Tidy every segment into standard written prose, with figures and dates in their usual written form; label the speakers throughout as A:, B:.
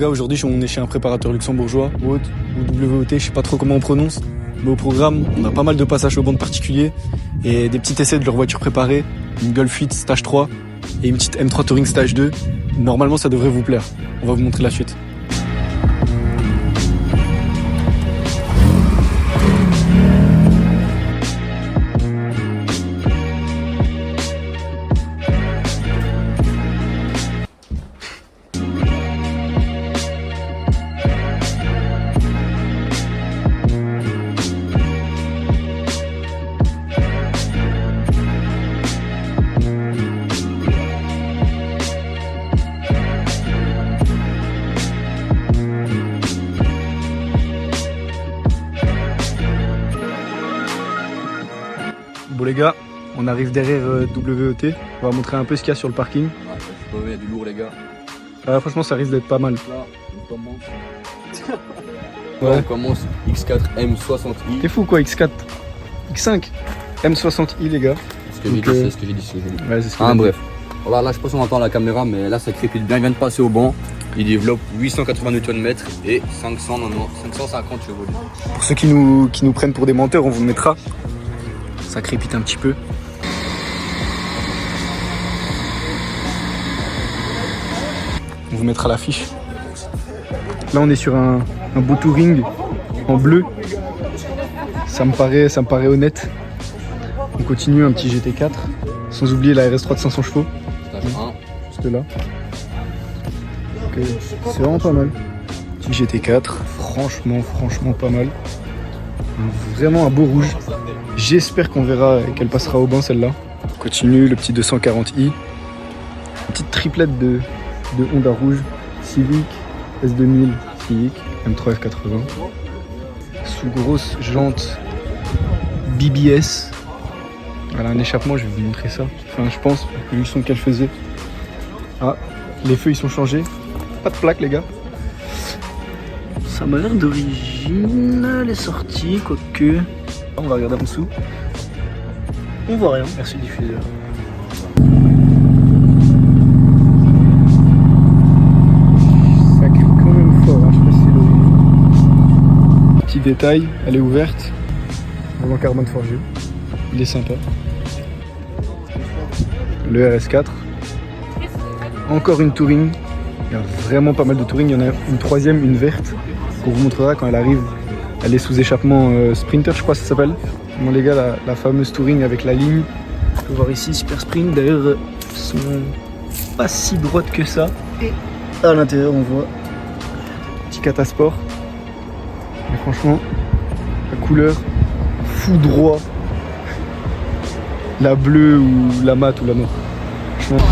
A: gars, aujourd'hui on est chez un préparateur luxembourgeois, WOT, ou WOT, je sais pas trop comment on prononce. Mais au programme, on a pas mal de passages au banc de particuliers et des petits essais de leur voiture préparée, une Golf 8 stage 3 et une petite M3 Touring stage 2. Normalement ça devrait vous plaire. On va vous montrer la suite. Bon les gars, on arrive derrière WOT, on va montrer un peu ce qu'il y a sur le parking.
B: Il y a du lourd les gars.
A: Franchement ça risque d'être pas mal.
B: Là, on commence.
A: Ouais.
B: On commence X4 M60i.
A: T'es fou quoi, X4, X5, M60i les gars.
B: C'est ce que j'ai dit, c'est ce que j'ai dit.
A: Ouais, c'est ce que
B: Bref. Voilà, là je pense qu'on entend la caméra, mais là ça crépite bien. Il vient de passer au banc. Il développe 880 Nm et 550 chevaux.
A: Pour ceux qui nous prennent pour des menteurs, on vous le mettra. Ça crépite un petit peu. On vous mettra l'affiche. Là on est sur un beau touring en bleu. Ça me paraît honnête. On continue un petit GT4. Sans oublier la RS3 de 500 chevaux.
B: Stage 1.
A: Juste là. Donc, c'est vraiment pas mal. Petit GT4. Franchement pas mal. Vraiment un beau rouge. J'espère qu'on verra qu'elle passera au banc celle-là. On continue le petit 240i. Une petite triplette de Honda rouge. Civic, S2000 Civic, M3 F80. Sous grosse jante BBS. Voilà un échappement, je vais vous montrer ça. Enfin je pense, vu le son qu'elle faisait. Ah, les feux ils sont changés. Pas de plaque les gars. Ça m'a l'air d'origine, les sorties, quoique. On va regarder en dessous. On voit rien, merci diffuseur. Ça crie quand même fort, hein. Je sais pas si c'est l'origine. Petit détail, elle est ouverte. Avant carbone forgé. Il est sympa. Le RS4. Encore une touring. Il y a vraiment pas mal de touring. Il y en a une troisième, une verte, qu'on vous montrera quand elle arrive. Elle est sous échappement Sprinter, je crois que ça s'appelle. Bon les gars, la fameuse touring avec la ligne. On peut voir ici, Super Sprint. D'ailleurs, elles sont pas si droites que ça. Et à l'intérieur, on voit petit catasport. Mais franchement, la couleur foudroie la bleue ou la mat ou la noire. Franchement.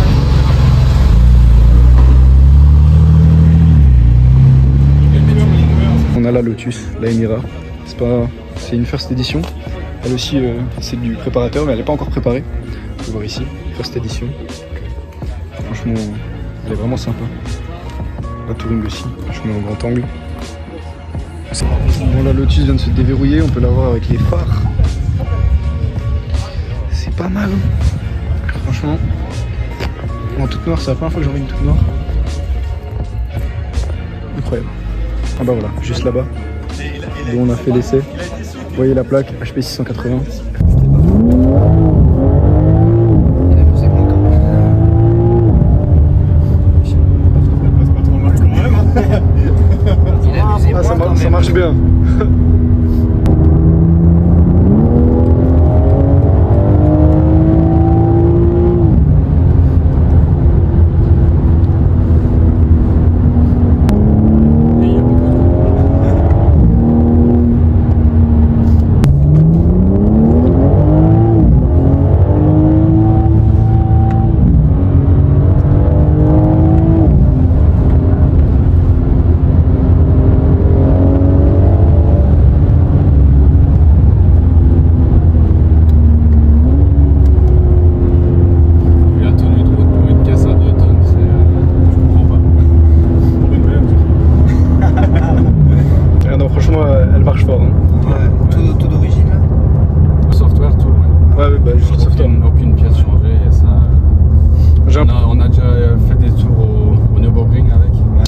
A: On a la Lotus, la Emira. C'est une first edition. Elle aussi, c'est du préparateur, mais elle n'est pas encore préparée. On peut voir ici, first edition. Donc, franchement, elle est vraiment sympa. La touring aussi, je mets en grand angle. Bon, la Lotus vient de se déverrouiller, on peut la voir avec les phares. C'est pas mal. Franchement, en toute noire, c'est la première fois que j'aurai une toute noire. Incroyable. Ah bah voilà, juste là-bas, où on a fait l'essai. Vous voyez la plaque HP 680. Ah, ça marche bien.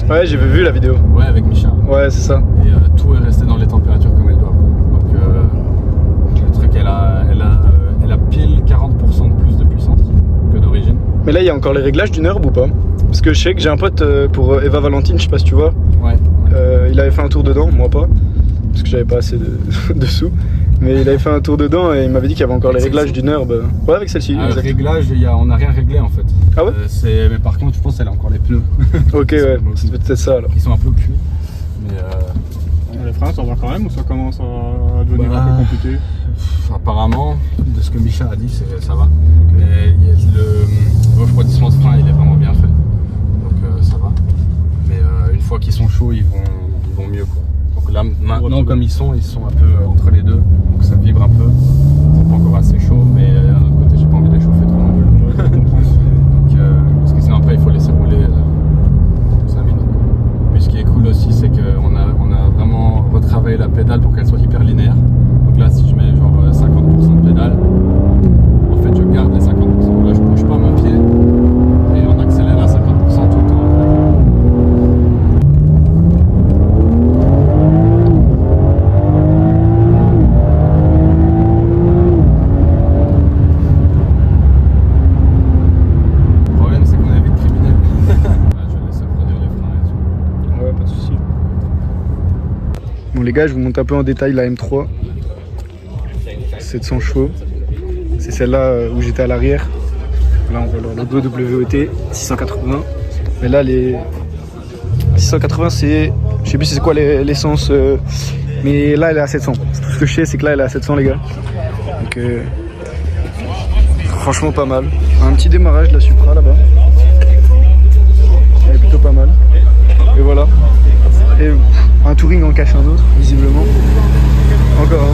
A: Ouais, j'ai vu la vidéo.
B: Ouais, avec Micha.
A: Ouais, c'est ça.
B: Et tout est resté dans les températures comme elle doit. Donc le truc, elle a pile 40% de plus de puissance que d'origine.
A: Mais là, il y a encore les réglages d'une herbe ou pas? Parce que je sais que j'ai un pote pour Eva Valentine, je sais pas si tu vois.
B: Ouais.
A: Il avait fait un tour dedans, moi pas. Parce que j'avais pas assez de sous. Mais il avait fait un tour dedans et il m'avait dit qu'il y avait encore les réglages d'une herbe. Ouais, avec celle-ci.
B: Le réglage, on n'a rien réglé en fait.
A: Ah ouais?
B: Mais par contre, je pense qu'elle a encore les pneus.
A: Ok, ouais, c'est peut-être ça alors.
B: Ils sont un peu cuits. Mais
C: Les freins, ça va quand même ou ça commence à devenir un peu compliqué?
B: Apparemment, de ce que Micha a dit, ça va. Mais le refroidissement de frein, il est vraiment bien fait. Donc ça va. Mais une fois qu'ils sont chauds, ils vont mieux quoi. Donc là, maintenant, comme ils sont un peu entre les deux. Donc ça vibre un peu. C'est pas encore assez chaud, mais d'un autre côté, j'ai pas envie de les chauffer trop non plus. Donc, parce que sinon après, il faut laisser rouler 5 minutes. Mais ce qui est cool aussi, c'est qu'on a vraiment retravaillé la pédale pour qu'elle soit hyper linéaire. Donc là, si je mets genre 50% de pédale, en fait, je garde les 50%. Là, je bouge pas mon pied et on accélère à 50% tout le temps. Le problème, c'est qu'on est vite criminel. Là, je vais laisser produire les freins et tout.
A: Ouais, pas de soucis. Bon les gars, je vous montre un peu en détail la M3. 700 chevaux. C'est celle-là où j'étais à l'arrière. Là on voit leur logo WET 680. Mais là les 680 c'est... Je sais plus c'est quoi l'essence. Mais là elle est à 700. Tout ce que je sais c'est que là elle est à 700 les gars. Donc franchement pas mal. Un petit démarrage de la Supra là-bas. Elle est plutôt pas mal. Et voilà. Et un touring en cache un autre, visiblement. Encore un.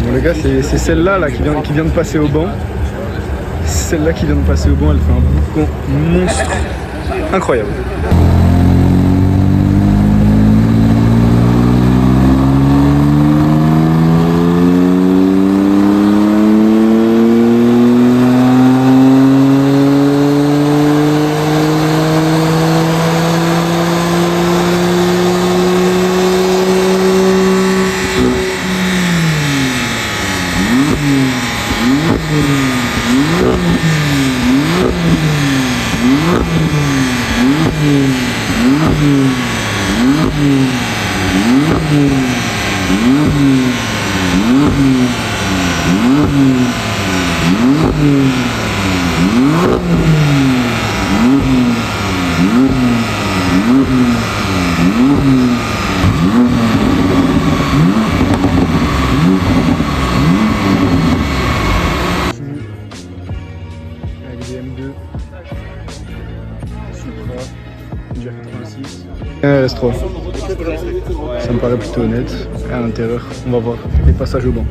A: Bon les gars, c'est celle-là là, qui vient de passer au banc. Celle-là qui vient de passer au banc, elle fait un boucan monstre. Incroyable. Avec des M2, Supra, GR86. RS3. Ça me paraît plutôt honnête. À l'intérieur, on va voir les passages au banc.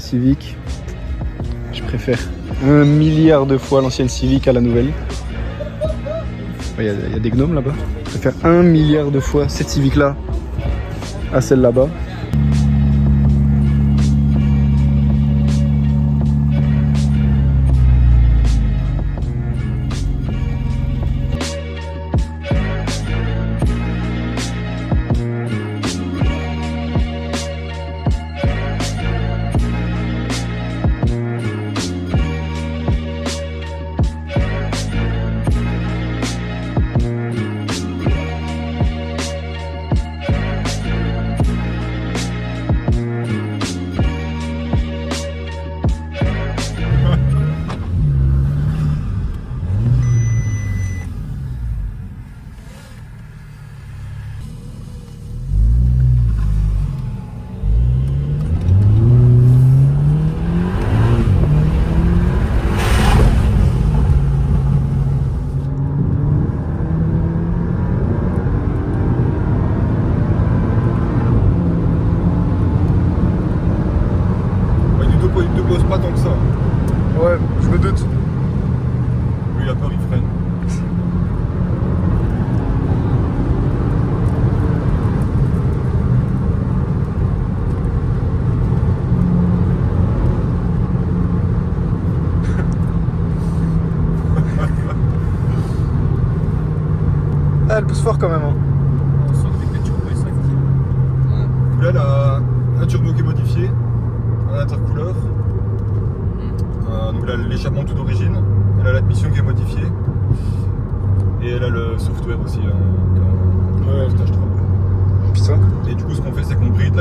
A: Civic. Je préfère 1 milliard de fois l'ancienne Civic à la nouvelle. Il y a des gnomes là-bas. Je préfère 1 milliard de fois cette Civic là à celle là-bas.
C: Il ne pose pas tant que ça.
A: Ouais, je me doute.
C: Lui, il a peur, il freine.
A: Ah, elle pousse fort quand même. Hein.
C: Là, elle a un turbo qui est modifié, un intercouleur. Donc, elle a l'échappement tout d'origine, elle a l'admission qui est modifiée. Et elle a le software aussi, stage 3.
A: Putain.
C: Et du coup, ce qu'on fait, c'est qu'on bride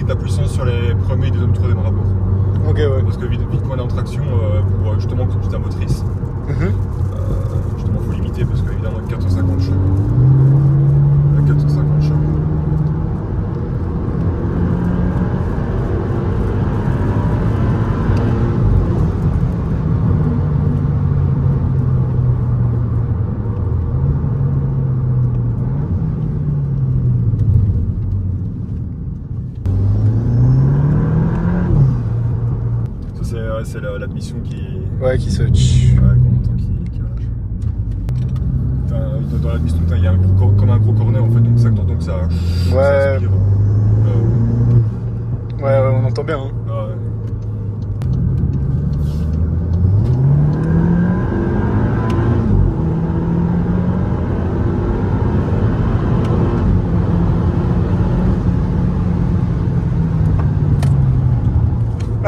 C: la puissance sur les premiers et deuxième troisième rapports.
A: Ok, ouais.
C: Parce que vite qu'on est en traction, pour justement toute la motrice, justement, il faut limiter parce qu'évidemment, 450 chevaux. 450 chevaux. C'est l'admission qui...
A: Ouais, qui se...
C: Ouais, qu'on entend qui dans l'admission, il y a comme un gros cornet en fait, donc ça que t'entends que ça...
A: Ouais.
C: Ça aspire.
A: Ouais, on entend bien. Hein.
C: Ouais.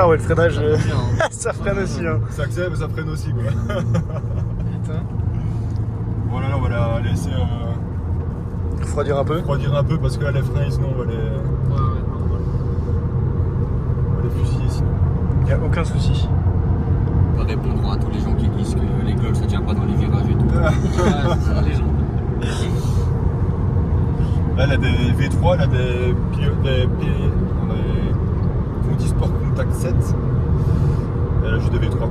A: Ah ouais, le freinage, ça freine aussi. Hein.
C: Ça accélère mais ça freine aussi quoi.
A: Putain.
C: Bon là on va la laisser
A: Refroidir un peu.
C: refroidir un peu parce que là les freins sinon on va les fusiller sinon.
A: Y a aucun souci.
B: On va répondre à tous les gens qui disent que les gloves ça tient pas dans les virages et tout. Les gens.
C: Là elle a des V3, elle a des Conti Sport Contact 7. Elle a juste des V3 quoi.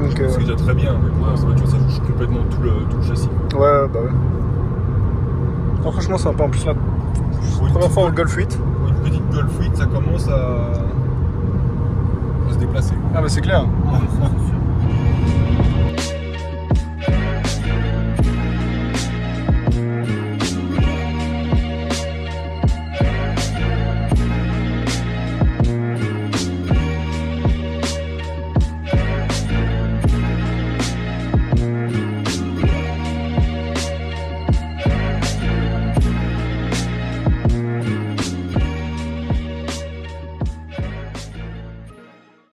A: Donc,
C: C'est déjà très bien, mais pour cette voiture ça touche complètement tout le châssis.
A: ouais, bah ouais. Non, franchement, c'est sympa. En plus, la première fois au Golf 8.
C: Pour une petite Golf 8, ça commence à se déplacer.
A: Ah, bah c'est clair.
B: Ah, ouais, ça,